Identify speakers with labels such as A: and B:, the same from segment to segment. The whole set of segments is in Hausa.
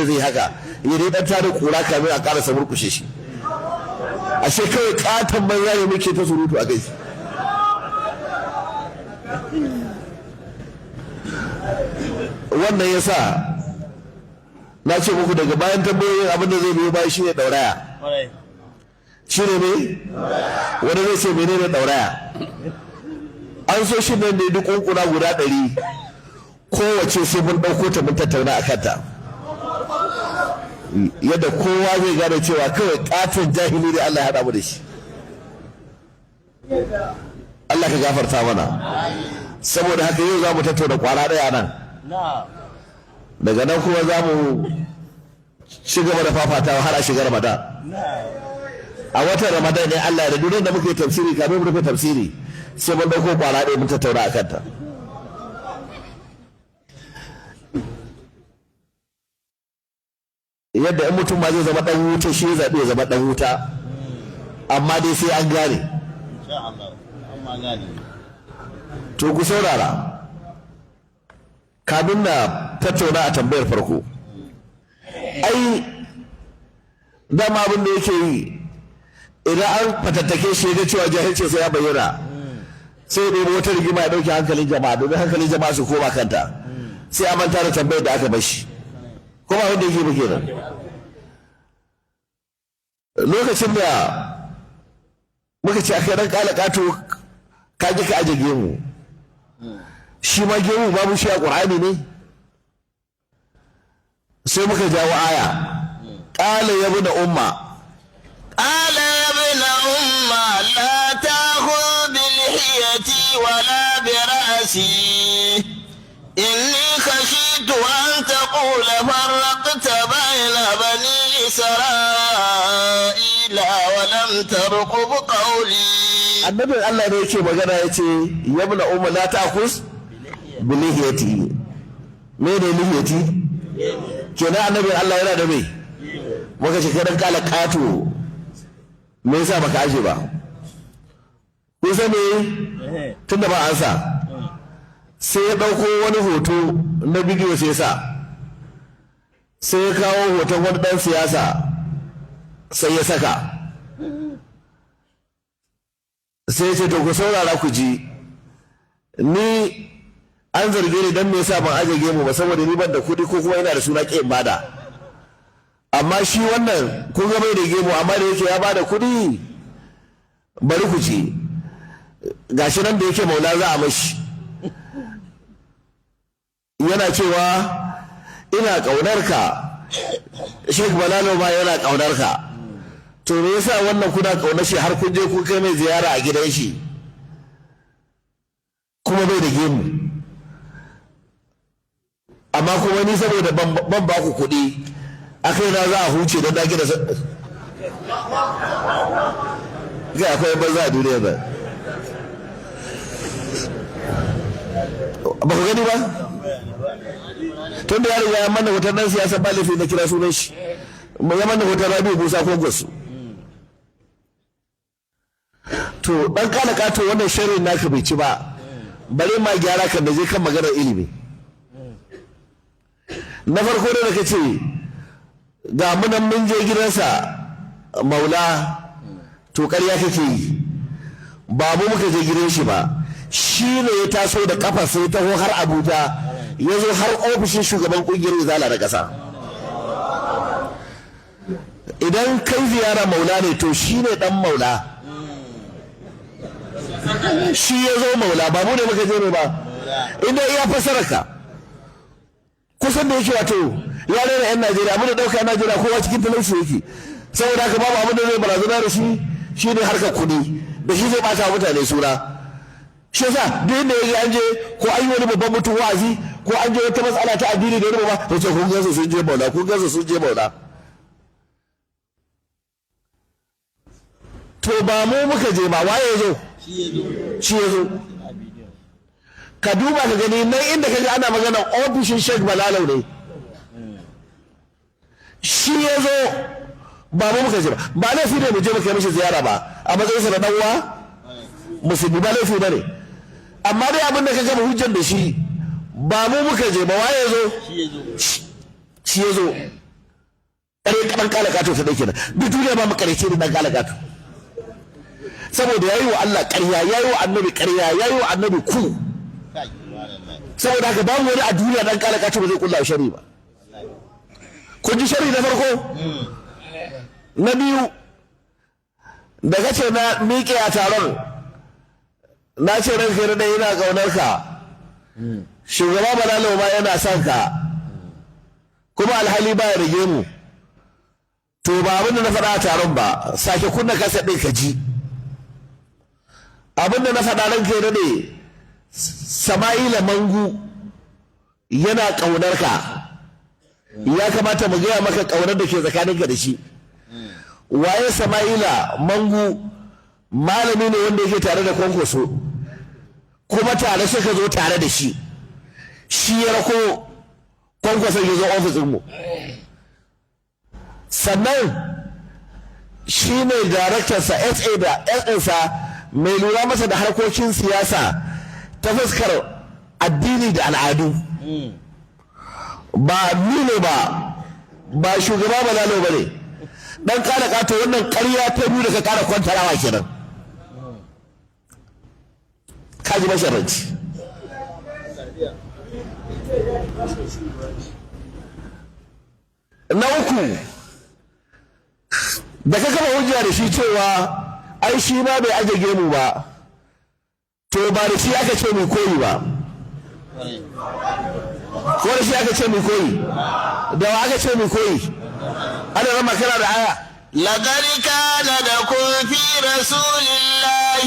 A: da zai haka ya dai dan tare kura kamin a karasa murkushe shi ashe kawai katon banza ne muke ta surutu a kai wannan yasa na ce muku daga bayan tambayoyin abin da zai biyo bayan shi ne dauraya shi ne wani zai ce mene ne dauraya an so shi nan da duk kunkuna guda 100 kowace sai mun ɗauko ta mun tattauna a kanta yadda kowa zai gane cewa kawai katon jahili ne Allah ya haɗa mu da shi Allah ka gafarta mana saboda haka yau za mu tattauna kwara ɗaya nan daga nan kuma za mu ci gaba da fafatawa har a shiga Ramadan a watan Ramadan ne Allah da duk da muke tafsiri kamin mu rufe tafsiri sai mun dauko kwara ɗaya mun tattauna a kanta yadda in mutum ma zai zama dan wuta shi ya zaɓi ya zama dan wuta amma dai sai an gane to ku saurara kamin na tattauna a tambayar farko ai dama abin da yake yi idan an fatattake shi ga cewa jahilci sai ya bayyana sai dai wata rigima ya dauke hankalin jama'a domin hankalin jama'a su koma kanta sai a manta da tambayar da aka bashi kuma wanda yake muke nan lokacin da muka ce aka ran kala kato ka ji ka aje gemu shi ma gemu babu shi a Qur'ani ne sai muka jawo aya qala ya ibn umma
B: qala ya ibn umma la ta'khudh bi lihiyati wala bi ra'si inni khashitu an taqula farraqta bayna bani isra'ila wa lam tarqub qawli
A: annabi Allah ne yake magana yace ya ibn umma la ta'khudh bi lihiyati me ne lihiyati kenan annabi Allah yana da mai muka ce kadan kala kato me yasa baka aje ba kun san me tunda ba an sa sai ya dauko wani hoto na bidiyo sai ya kawo hoton wani dan siyasa sai ya saka sai ya ce to ku saurara ku ji ni an zarge ni dan me yasa ban aje gemu ba saboda ni ban da kuɗi ko kuma yana da suna ƙin bada amma shi wannan kun ga bai da gemu amma da yake ya bada kuɗi bari ku ci gashi nan da yake maula za a mashi yana cewa ina ƙaunar ka Sheikh Balalo ma yana ƙaunar ka to me yasa wannan kuna ƙaunar shi har kun je kun kai mai ziyara a gidan shi kuma bai da gemu amma kuma ni saboda ban ba ku kuɗi akai na za a huce don dage da ga akwai banza a duniya ba ba ku gani ba tun da ya riga ya manna hoton nan siyasa ba laifin na kira sunan shi ya manna hoton Rabi'u Musa ko Gwasu to dan kala kato wannan sharrin naka bai ci ba bare ma gyara kan da zai kan maganar ilimi na farko da ka ce ga munan mun je gidansa maula to ƙarya kake yi ba mu muka je gidan shi ba shi ne ya taso da kafa sai taho har Abuja ya zo har ofishin shugaban kungiyar Izala na ƙasa idan kai ziyara maula ne to shi ne dan maula shi ya zo maula ba mu ne muka je ne ba idan iya fasara ka kusan da yake wato ya rera yan Najeriya abin da dauka yan Najeriya kowa cikin talauci yake saboda haka babu abin da zai barazana da shi ne harkar kuɗi da shi zai bata mutane sura shi yasa duk inda yake an je ko an yi wani babban mutum wa'azi ko an je wata matsala ta addini da wani ba to ce kun gansu sun je maula kun gansu sun je maula to ba mu muka je ba waye ya zo shi ya zo ka duba ka gani nan inda ka ga ana magana ofishin Sheikh Balalau ne shi ya zo ba mu muka je ba laifi ne mu je mu kai mishi ziyara ba a matsayinsa na dan uwa musulmi ba laifi ne amma dai abin da ka gama hujjar da shi ba mu muka je ba waye ya zo shi ya zo ƙarya kaɗan kalakato ta ɗauke da duk duniya ba makareci ne ɗan kalakato saboda ya yi wa Allah ƙarya ya yi wa annabi ƙarya ya yi wa annabi ku saboda haka babu wani a duniya ɗan kalakato ba zai kulla shari ba. Kun ji shari na farko? Na biyu da kace na miƙe a taron na ce ranka da ɗaya yana ƙaunar ka shugaba Balalo ma yana son ka kuma alhali ba ya rage mu to ba abinda na faɗa a taron ba sake kunna kasa ɗin ka ji abinda na faɗa ranka da ɗaya Sama'ila Mangu yana ƙaunar ka ya kamata mu gaya maka ƙaunar da ke tsakaninka da shi. Waye Sama'ila Mangu? Malami ne wanda yake tare da Kwankwaso kuma tare suka zo tare da shi ya rako Kwankwaso ya zo ofisinmu sannan shi ne daraktarsa SA da SNsa mai lura masa da harkokin siyasa ta fuskar addini da al'adu ba ni ne ba shugaba Balalo ba ne dan kara kato wannan ƙarya ta biyu da ka kara kwantarawa kenan kaji masharanci na uku da ka kama hujja da shi cewa ai shi ma bai aje gemu ba to ba da shi aka ce mai koyi ba ko da shi aka ce mai koyi da wa aka ce mai koyi ana rama kana da aya
B: لقد كان لكم في رسول الله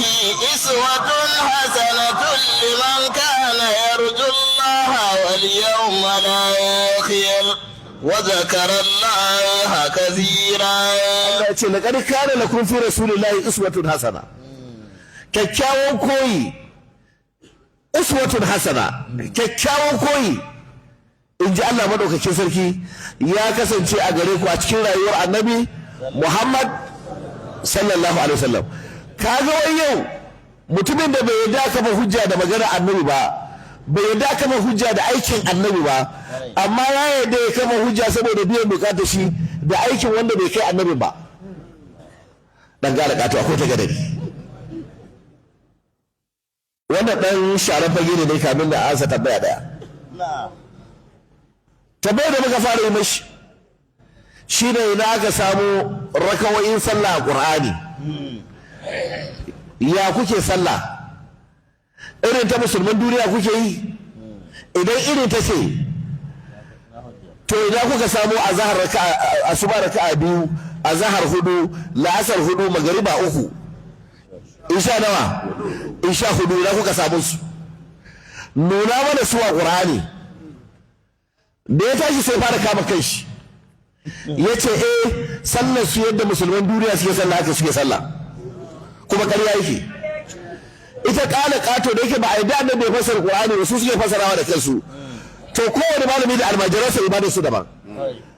B: أسوة حسنة لمن كان يرجو الله واليوم الآخر وذكر الله كثيرا.
A: لقد كان لكم في رسول الله أسوة حسنة kyakkyawan koyi uswatun hasana kyakkyawan koyi in ji Allah madaukakin sarki ya kasance a gare ku a cikin rayuwar annabi Muhammad sallallahu alaihi wasallam. Kaga wai yau mutumin da bai yarda kama hujja da magana annabi ba bai yarda kama hujja da aikin annabi ba amma ya yarda ya kama hujja saboda biyan bukatar shi da aikin wanda bai kai annabi ba dan gara kato akwai ta gadari wannan dan sharar fage ne dai kamin da ansa tambaya daya tambayar da muka fara yi mashi shi ne idan aka samu rakawoyin sallah a ƙur'ani ya kuke sallah irin ta musulman duniya kuke yi idan irin ta ce to idan kuka samu a zahar asuba raka'a biyu a zahar hudu la'asar hudu magariba uku isha nawa isha hudu idan kuka samu su nuna mana su a ƙur'ani da ya tashi sai fara kama kai shi ya ce sallar su yadda musulman duniya suke sallah haka suke sallah kuma ƙarya yake ita ƙala ƙato da yake ba a yi da bai fasar ƙur'ani ba su suke fasarawa da kansu to kowane malami da almajiransa ibadar su daban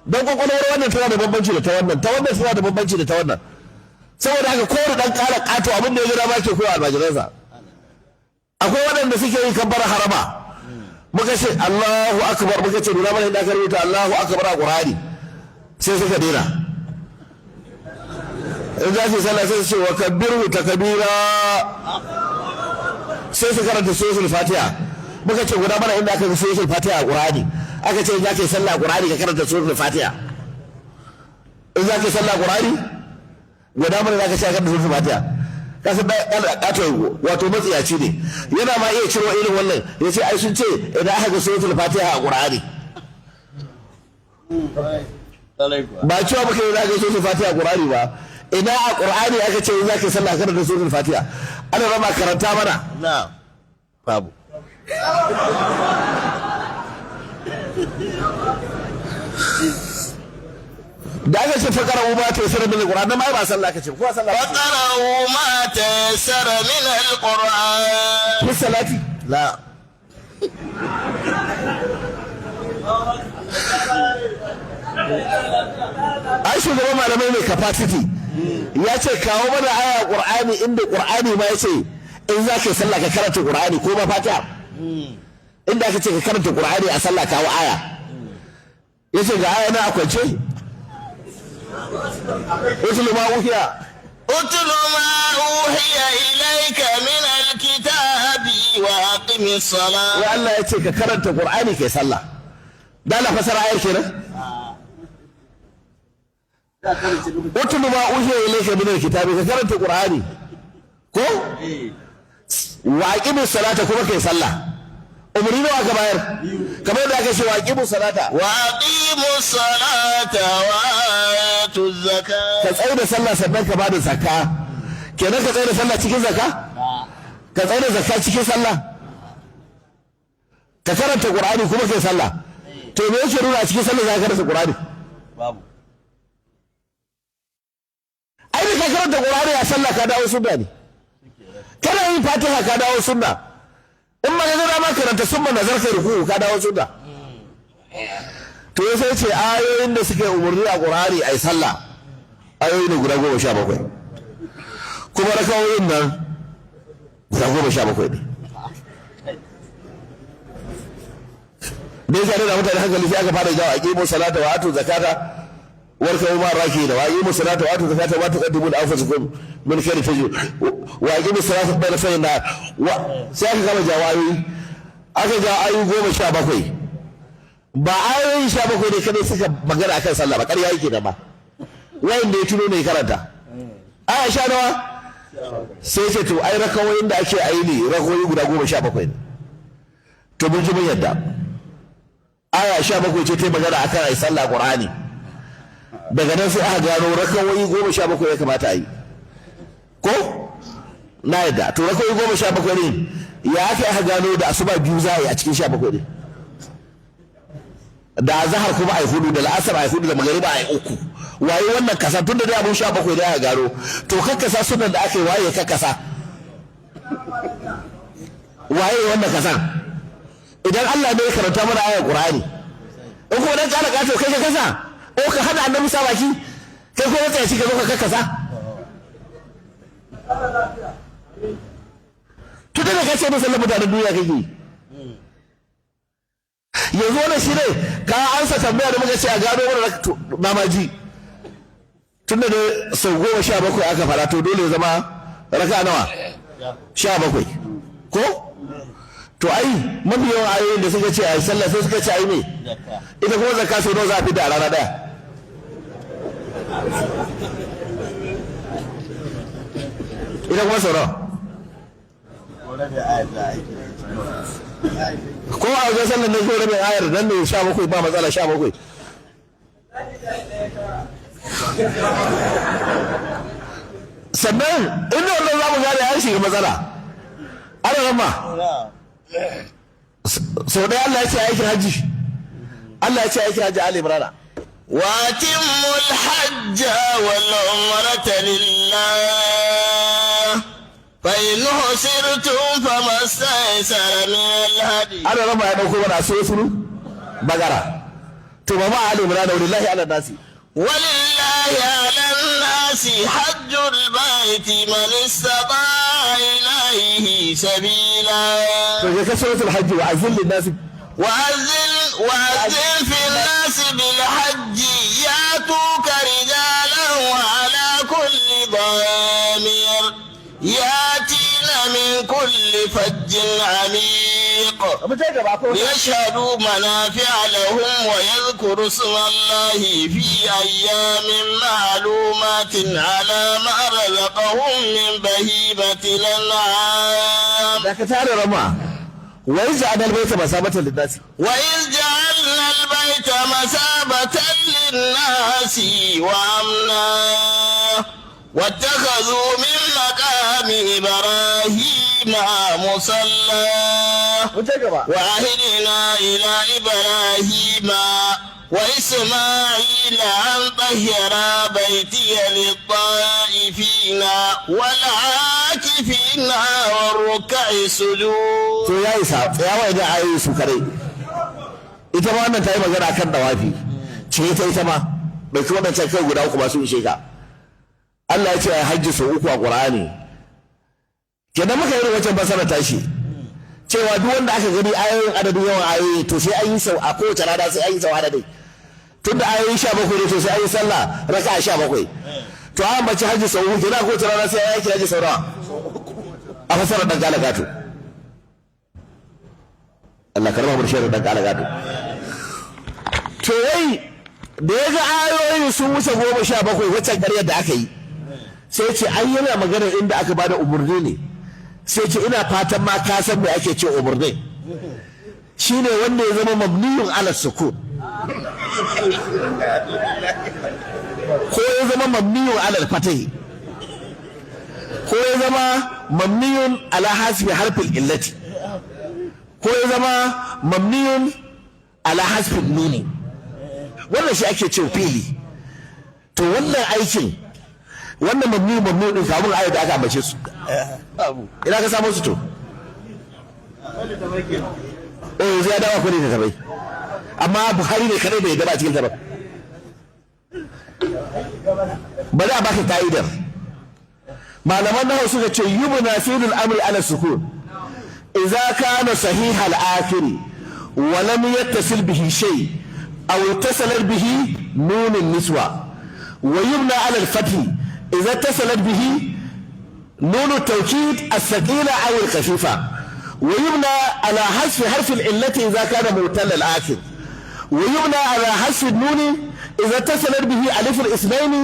A: don kwakwalwar wannan tana da bambanci da ta wannan tana da bambanci da ta wannan saboda haka kowane ɗan ƙala ƙato abin da ya gina ba ke kowa almajiransa akwai waɗanda suke yi kabbara harama muka ce Allahu akbar muka ce nuna mana inda aka rubuta Allahu akbar a Qur'ani sai suka dena in za su sallah sai su ce wa kabbiru takbira sai su karanta suratul Fatiha muka ce guda mana inda aka rubuta suratul Fatiha a Qur'ani aka ce in za ka yi sallah a Qur'ani ka karanta suratul Fatiha in za ka yi sallah a Qur'ani guda mana za ka ce ka karanta suratul Fatiha kasan da wato matsiyaci ne yana ma iya ciro irin wannan ya ce ai sun ce idan aka ga suratul Fatiha a Qur'ani ba cewa baka yi zaka suratul Fatiha a Qur'ani ba idan a Qur'ani aka ce za ka sallah kana da suratul Fatiha ana rama karanta mana
B: na babu
A: da aka ce fakara ma ta yasara min alquran ma ba sallah kace ko sallah
B: fakara ma ta yasara min alquran
A: fi salati
B: la
A: ai shugaban malamai mai capacity ya ce kawo mana aya qur'ani inda qur'ani ma yace in za ka sallah ka karanta qur'ani ko ma fatiha inda aka ce ka karanta qur'ani a sallah kawo aya yace ga aya na akwance utlu ma uhiya
B: اتل ما أوحي إليك من الكتاب وأقم الصلاة.
A: wai Allah ya ce ka karanta Qur'ani kai sallah da la fasara ayar kenan utlu ma uhiya ilayka min alkitabi ka karanta Qur'ani ko wa aqimus salata kuma kai sallah umarni nawa ka bayar kamar da aka ce wa aqimus salata
B: وأقيموا الصلاة وآتوا الزكاة.
A: ka tsaye da sallah sannan ka bada zakka kenan ka tsaye da sallah cikin zakka ka tsaye da zakka cikin sallah ka karanta Qur'ani kuma kai sallah to me yake nuna a cikin sallah za ka karanta Qur'ani
B: babu.
A: ai da ka karanta Qur'ani a sallah ka dawo sunna ne kana yin Fatiha ka dawo sunna in ma ga ma karanta sunna nazar kai ruku ka dawo sunna to sai ce ayoyin da suke umurni a Qur'ani ai sallah ayoyi ne guda 17 kuma rakawoyin nan guda 17 ne me yasa da mutane hankali sai aka fara jawo aqimu salata wa atu zakata warka ma raki da wa aqimu salata wa atu zakata wa tuqaddimu anfusakum min khairin tajidu wa aqimu salata bayna sayna wa sai aka gama jawayi aka ga ayu 17 ba ayoyi 17 ne kadai suka magana akan sallah ba ƙarya yake da ba wanda ya tuno ne karanta aya sha nawa sai ce to ai rakawoyin da ake ayi ne rakawoyi guda 17 ne to mun ji mun yadda aya 17 ce ta magana akan ai sallah Qur'ani daga nan sai aka gano rakawoyi 17 ya kamata a yi ko na yadda to rakawoyi 17 ne ya aka gano da asuba biyu za a yi a cikin 17 ne da azhar kuma ai hudu da la'asar ai hudu da magariba ai uku waye wannan kasa tunda dai abun 17 da aka gano to kakkasa sunan da aka yi waye kakkasa waye wannan kasan idan Allah ne ya karanta mana ayar Qur'ani in kuma dan kana kato kai ka kasa ko ka hada annabi sa baki kai ko wata shi ka zo ka kakkasa to da kace musulmi da duniya kake yanzu wannan shi ne ka ansa tambaya da muka ce a gano wannan namaji tunda da sau 17 aka fara to dole ya zama raka nawa 17 ko to ai mafi yawan ayoyin da suka ce a sallah sai suka ce ai me ita kuma zakka sau nawa za a fi da a rana daya ita kuma sau nawa ko a wajen sallar ne ko rabin ayar dan ne 17 ba matsala 17 sannan inda wannan za mu gane an shiga matsala ana rama sau ɗaya Allah ya ce aikin hajji Allah ya ce aikin hajji Ali Imran
B: وأتموا الحج والعمرة لله فإن حصرتم فما استيسر من الهدي.
A: ana rama ya ɗauko mana sai suru bagara to ba ma Ali Imran wallahi ala nasi
B: ولله على الناس حج البيت من استطاع إليه سبيلا.
A: to ya kaso suratul hajji wa azil lin nasi
B: وأذن في الناس بالحج يأتوك رجالا وعلى كل ضامر يأتين من كل فج عميق ليشهدوا منافع لهم ويذكروا اسم الله في أيام معلومات على ما رزقهم من بهيمة الأنعام.
A: da ka tare rama wa yaj'al al-bayta masabatan lin nasi
B: وإذ جعلنا البيت مثابة للناس وأمنا واتخذوا من مقام إبراهيم مصلى وعهدنا إلى إبراهيم وإسماعيل أن طهرا بيتي للطائفين والعاكفين والركع السجود.
A: to ya isa tsayawa idan ayoyi su kare ita ma wannan ta yi magana kan dawafi ce ita ma bai kuma da kai guda uku ba su ishe ka Allah ya ce ai hajji sau 3 a Qur'ani kenan muka yi wancan basara tashi cewa duk wanda aka gani ayoyin adadin yawan ayoyi to sai an yi sau a kowace rana sai an yi sau adadin tunda ayoyi 17 ne to sai ayi sallah raka'a 17 to an bace haji sau uku kina ko rana sai ayi haji sau nawa a fasara dan galagato Allah karama mu shirin dan galagato to wai da yaga ayoyi sun wuce 17 wacce ƙaryar da aka yi sai ce ai yana magana inda aka bada umurni ne sai ce ina fatan ma ka san me ake ce umurni shine wanda ya zama mabniyun ala sukun ko ya zama mabniyun ala fatahi ko ya zama mabniyun ala hasbi harfin illati ko ya zama mabniyun ala hasbin nuni wannan shi ake ce fili to wannan aikin wannan mabniyun din kamun ayat da aka ambace su ina ka samu su to zai dawa ku ne da tabai amma Buhari ne kadai bai gaba cikin ta ba bari a baka ka'idar malaman nahu suka ce yubna fi'lul amri ala sukun idza kana sahih al-akhir wa lam yattasil bihi shay aw ittasala bihi nun an-niswa wa yubna ala al-fath idza ittasalat bihi nun at-tawkid as-thaqila aw al-khafifa wa yubna ala hasf harf al-illati idza kana mu'tal al-akhir wa yubna ala hasf an-nun إذا اتصلت به ألف الاثنين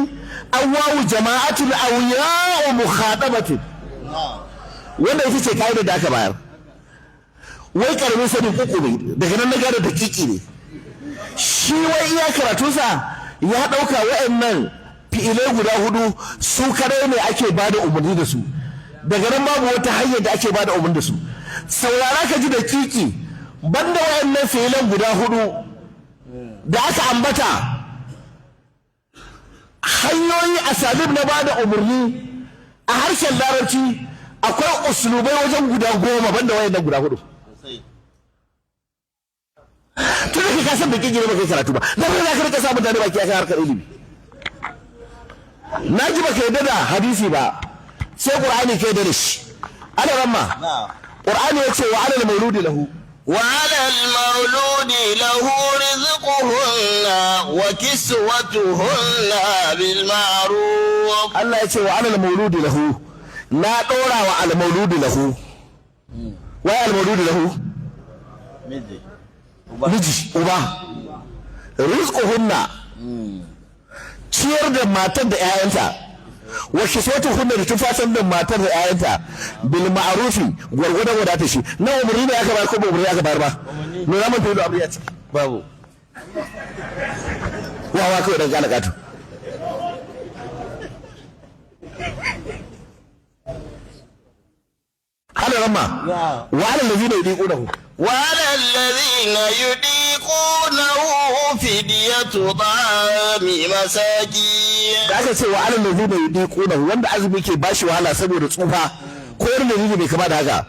A: أو واو جماعة أو ياء مخاطبة wanda ita ce kaida da aka bayar wai karamin sani kuku ne daga nan na gane da kiki ne shi wai iya karatunsa ya ɗauka wa'annan fi'ilai guda hudu su kadai ne ake bada umarni da su daga nan babu wata hanyar da ake bada umarni da su saurara ka ji da kiki banda wa'annan fi'ilan guda hudu da aka ambata hanyoyi asalib na bada umarni a harshen larabci akwai uslubai wajen guda 10 banda wayannan guda hudu tun da ka san da kike ba kai karatu ba na ba za ka rika samu mutane baki akan harkar ilimi na ji baka yadda da hadisi ba sai qur'ani kai da shi ana ramma qur'ani yace wa alal mauludi lahu
B: وعلى المولود له رزقهن وكسوتهن بالمعروف
A: Allah ya ce wa alal mauludi lahu na dora wa al mauludi lahu wai al mauludi lahu miji uba rizquhunna ciyar da matar da 'ya'yanta wa kiswatuhunna da tufatan da matar da 'ya'yanta bil ma'rufi gwargwadon wadata shi na umarni ne aka bayar ko ba umarni aka bayar ba me zaman ta yi da abu ya ciki babu wawa kawai dan kala katu hada ramma wa ala allazina yudiqunahu
B: وعلى الذين يطيقونه فدية طعام مساكين
A: da aka ce wa ala allazina yudiqunahu wanda azumi ke bashi wahala saboda tsufa ko irin da bai kama da haka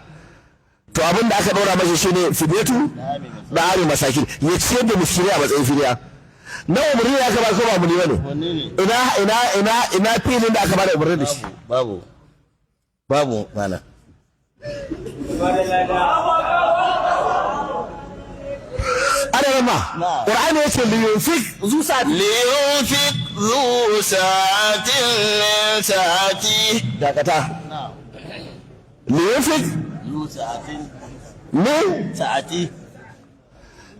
A: to abin da aka daura masa shine fidiyatu da ari masakin ya ciyar da miskini a matsayin fidiya na umarni aka ba ko ba mu ne ina filin da aka ba da umarni da shi
B: babu mana
A: ana yamma qur'ani yace liyunfik zu sa'ati
B: لينفق ذو ساعة من ساعته
A: dakata liyunfik
B: ذو ساعة
A: min
B: ساعته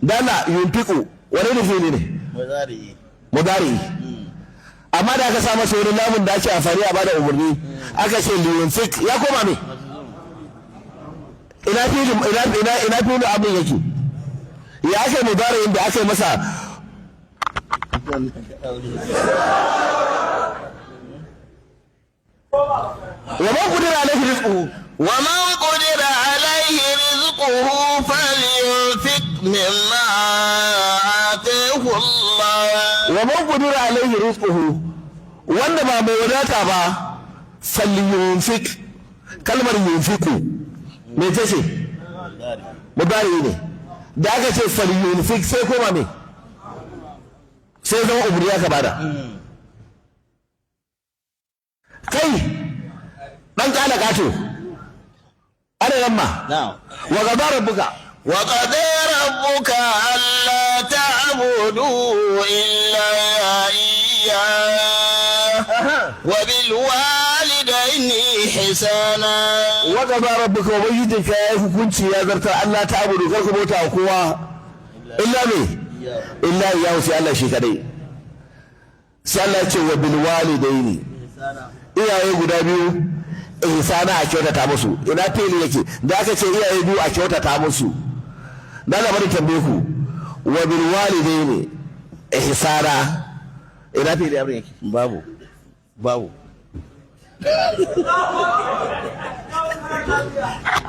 A: dala yunfiku wani ne fili ne
B: مضارعي
A: mudari amma da aka sa masa wani lamun da ake amfani a bada umarni aka ce liyunfik ya koma me ina filin abin yake ya ake mudari da aka yi masa ومن قدر عليه رزقه
B: ومن قدر عليه رزقه فلينفق مما آتاه الله
A: ومن قدر عليه رزقه wanda ba mai wadata ba falyunfik kalmar yunfiku me ce ce mudari ne da aka ce falyunfik sai koma me sai zama umri aka bada kai dan kala kato ana yamma
B: نعم
A: wa gaba rabbuka
B: وقضى ربك ألا تعبدوا إلا إياه وبالوالدين إحسانا
A: وقضى ربك وبيجدك يا كنت يا ذرت ألا تعبدوا كركم وتعقوا إلا مي إلا إياه سي الله شي كدai sai Allah ya ce wa bil walidaini iyaye guda biyu ihsana a kyautata musu ina fili yake da aka ce iyaye biyu a kyautata musu dan da bari tambaye ku wa bil walidaini ihsana ina fili abin yake
C: babu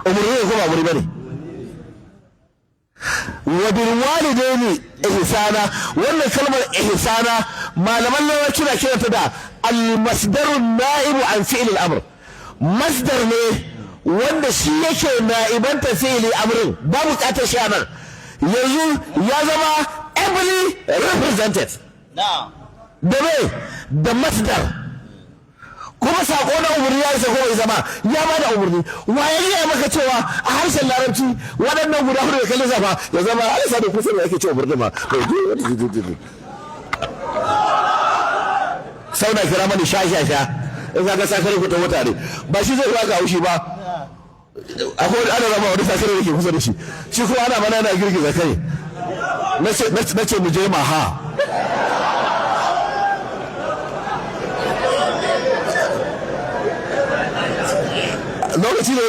A: umurni ko ba umurni bane wa bil walidaini ihsana wannan kalmar ihsana malaman larabci na kiranta da al masdarun na'ibu an fi'l al amr masdar ne wanda shi yake na'ibanta fi'li amrin ba bukatar shi anan yanzu ya zama ably represented da me da masdar kuma sako na umarni ya isa kuma zama ya ba da umarni waye ya maka cewa a harshen larabci waɗannan guda hudu da kalli zama ya zama alisa da kusa da yake cewa umarni ma sauna kira mani sha in ka ga sakare ku ta mutane ba shi zai baka haushi ba akwai ana rama wani sakare da ke kusa da shi shi kuma ana mana na girgiza kai na ce mu je ma ha lokaci ne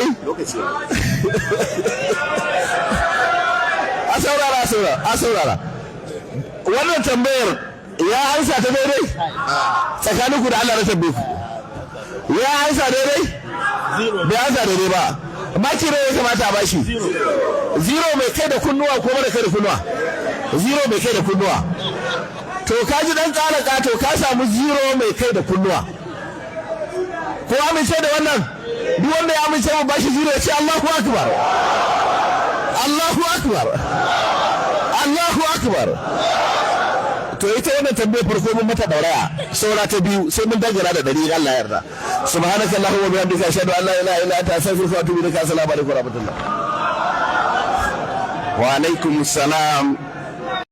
A: a saurara wannan tambayar ya ansa ta daidai tsakanin ku da Allah na tambaye ku ya ansa daidai bai ansa daidai ba maki ne ya kamata a bashi zero mai kai da kunnuwa ko mara kai da kunnuwa zero mai kai da kunnuwa to ka ji dan tsara kato ka samu zero mai kai da kunnuwa ko amince da wannan duk wanda ya amince mu bashi zero ya ce Allahu akbar Allahu akbar Allahu akbar to ita wannan tambayar farko mun mata dauraya saura ta biyu sai mun dangana da dari Allah ya yarda subhanaka allahumma wa bihamdika ashhadu an la ilaha illa anta astaghfiruka wa atubu ilaik assalamu alaikum wa rahmatullah
C: wa alaikum assalam